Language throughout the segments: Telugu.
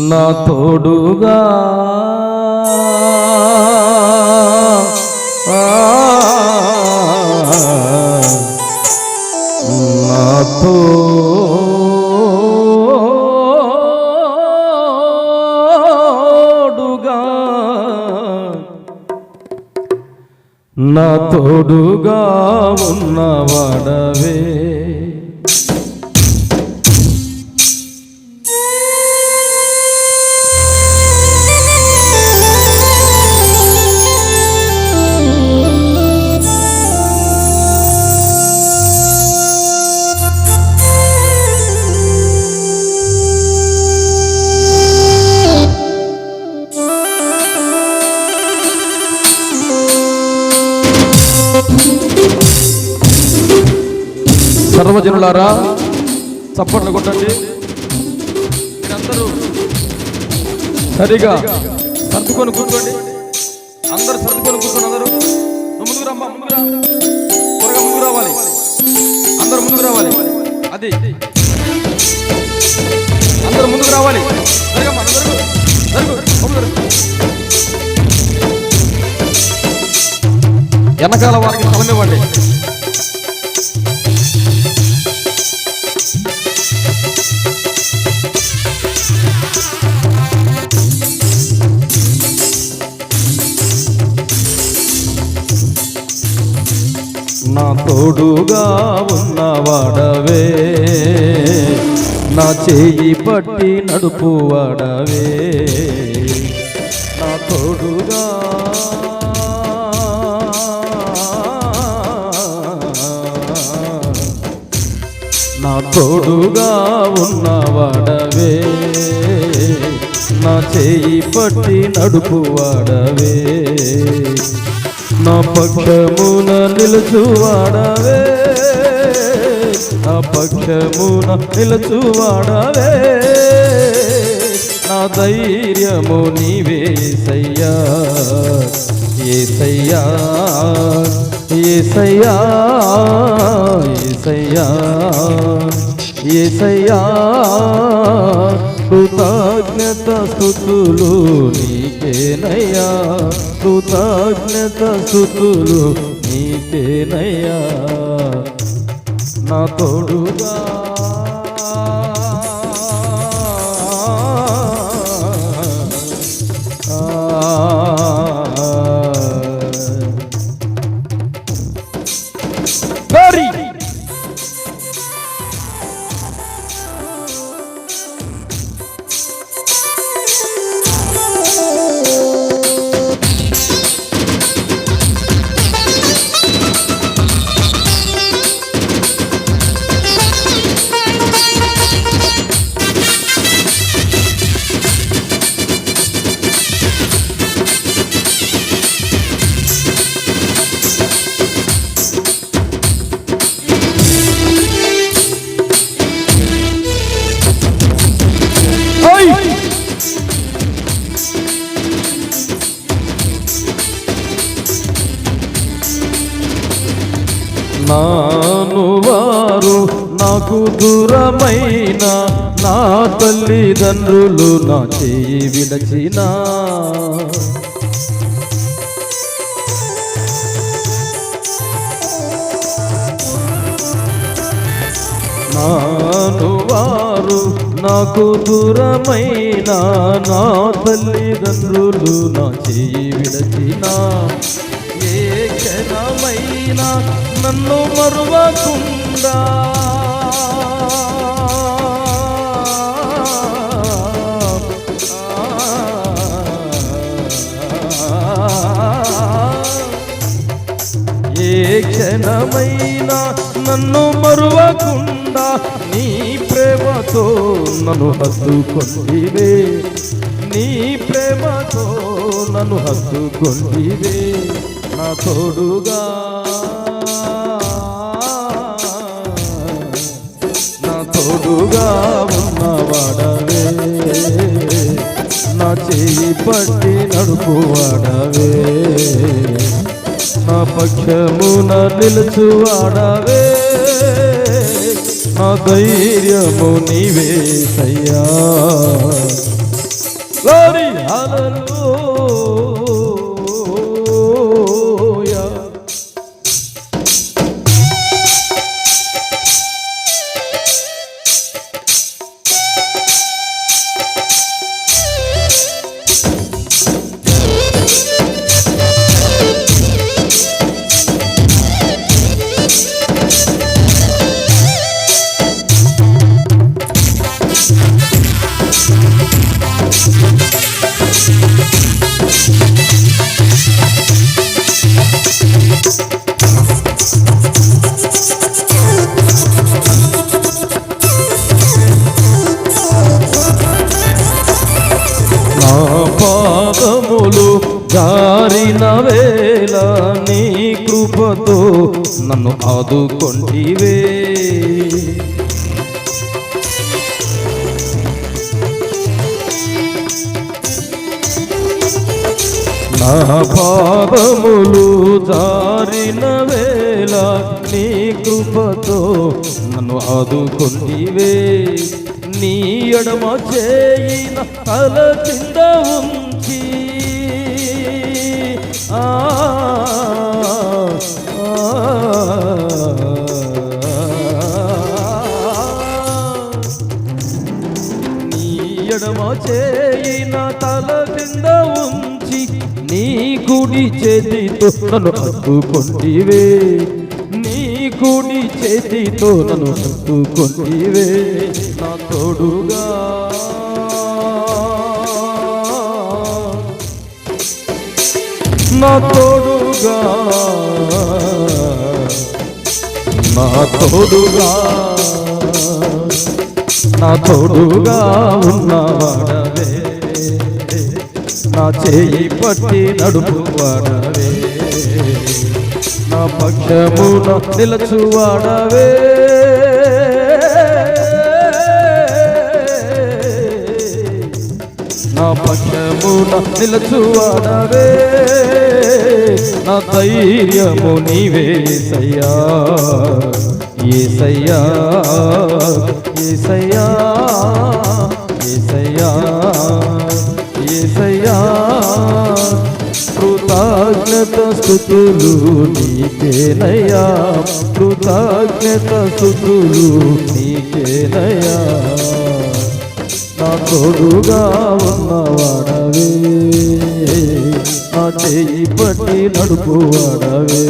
నా తోడుగా నా తోడుగా నా తోడుగా ఉన్నవాడవే సర్వజనులారా చప్పట్లు కొట్టండి. మీరందరూ సరిగా సర్దుకొని కూర్చోండి. అందరూ సర్దుకొని కూర్చోండి. అందరూ ముందుకు రమ్మా, ముందుకు రా, త్వరగా ముందుకు రావాలి. అందరూ ముందుకు రావాలి. అది అందరూ ముందుకు రావాలి. జరగమ్మా, జరుగు జరుగు. వెనకాల వారికి స్థలమివ్వండి. నా తోడుగా ఉన్నవాడవే, నా చేయి పట్టి నడుపువాడవే, నా తోడుగా నా తోడుగా ఉన్నవాడవే, నా చేయి పట్టి నడుపువాడవే, నా పక్షమున నిలుచువాడవే, నా పక్షమున నిలుచువాడవే, నా ధైర్యము నీవే యేసయ్యా, యేసయ్యా, యేసయ్యా, యేసయ్యా, యేసయ్యా, కృతజ్ఞత స్తుతులు నీకేనయ్యా, కృతజ్ఞత స్తుతులు నీకేనయ్యా, నా తోడుగా నాను వారు నాకు దూరమైన నా తల్లిదండ్రులు నా చేయి విడచిన, నాను వారు నాకు దూరమైన నా తల్లిదండ్రులు నా చేయి విడచిన, ఏ క్షణమైనా నన్ను మరువకుండా ఏ క్షణమైనా నన్ను మరువకుండా నీ ప్రేమతో నన్ను హత్తుకొంటివే, నీ ప్రేమతో నన్ను హత్తుకొంటివే, నా తోడుగా నా తోడుగా ఉన్నవాడవే, నా నా చేయి పట్టి నడుపువాడవే, నా పక్షమున నిలుచువాడవే, నా ధైర్యము నీవేసయ్యా. గ్లోరీ హల్లెలూయా. పాదములు జారిన వేళ నీ కృపతో నన్ను ఆదుకొంటివే, నా పాదములు జారిన వేళ నీ కృపతో నన్ను ఆదుకొంటివే, నీ ఎడమ చేయిన తల కింద ఉంచి నీ ఎడమ చేయిన తల కింద ఉంచి నీ కుడి చేతితో నన్ను హత్తుకొంటివే, నీ కుడి చేతితో నన్ను హత్తుకొంటివే, నా తోడుగా నా తోడుగా నా తోడుగా నా తోడుగా ఉన్నవాడవే, నా చేయి పట్టి నడుపువాడవే, నా పక్షమున నిలచువాడవే, నా పక్షమున నిలచువాడవే, నా ధైర్యము నీవేసయ్యా. యేసయ్యా యేసయ్యా యేసయ్యా యేసయ్యా, కృతజ్ఞత స్తుతులు నీకేనయ్యా, కృతజ్ఞత స్తుతులు నీకేనయ్యా, నా తోడుగా ఉన్నవాడవే, నా చేయి పట్టి నడుపువాడవే.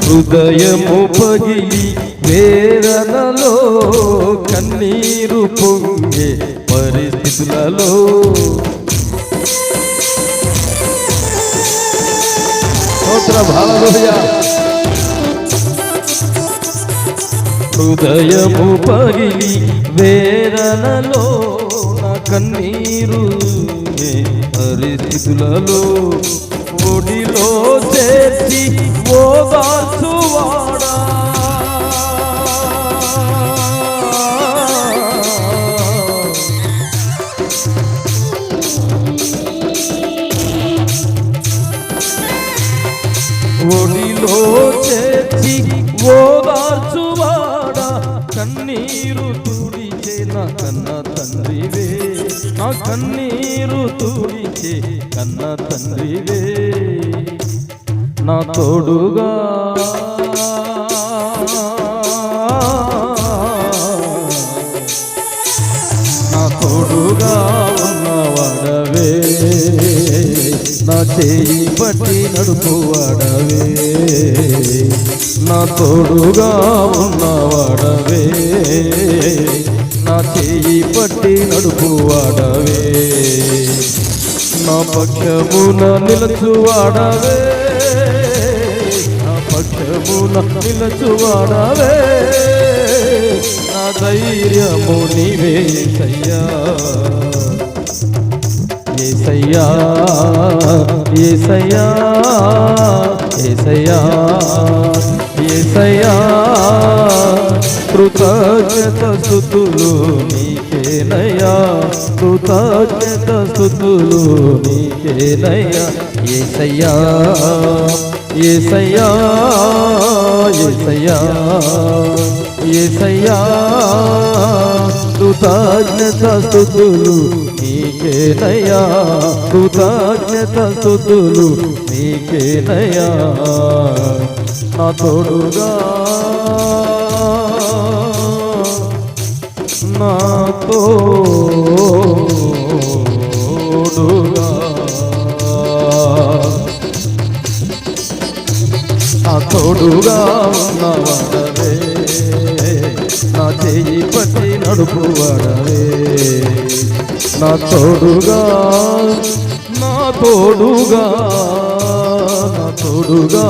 హృదయము పగిలి వేదనలో కన్నీరు పొంగే పరిస్థితులలో హృదయము పగిలి వేదనలో నా కన్నీరు పరిస్థితులలో ఒడిలో చేర్చి ఓదార్చువాడా, ఒడిలో చేర్చి ఓదార్చువాడా, కన్నీరు తుడిచే నా కన్న తండ్రివే, నా కన్నీరు తుడిచే కన్న తండ్రివే, నా తోడుగా నా తోడుగా ఉన్నవాడవే, నా చేయి పట్టి నడుపువాడవే, నా తోడుగా ఉన్నవాడవే, పట్టి నడుపువాడవే, నా పక్షమున నిలచువాడవే, నా పక్షమున నిలచువాడవే, నా ధైర్యము నీవే యేసయ్యా, యేసయ్యా, యేసయ్యా, యేసయ్యా, యేసయ్యా, కృతజ్ఞత స్తుతులు నీకేనయ్యా, కృతజ్ఞత స్తుతులు నీకేనయ్యా, యేసయ్యా, యేసయ్యా, యేసయ్యా, యేసయ్యా, కృతజ్ఞత స్తుతులు నీకేనయ్యా, కృతజ్ఞత స్తుతులు నీకేనయ్యా, నా తోడుగా, నా తోడుగా, నా తోడుగా ఉన్నవాడవే, నా చెయ్యి పట్టి నడుపువాడవే, నా తోడుగా, నా తోడుగా, నా తోడుగా,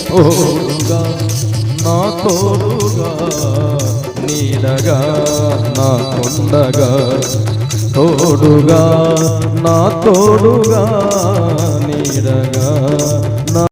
తోడుగా, నా తోడుగా, నీడగా నా కొండగా, తోడుగా, నా తోడుగా, నీడగా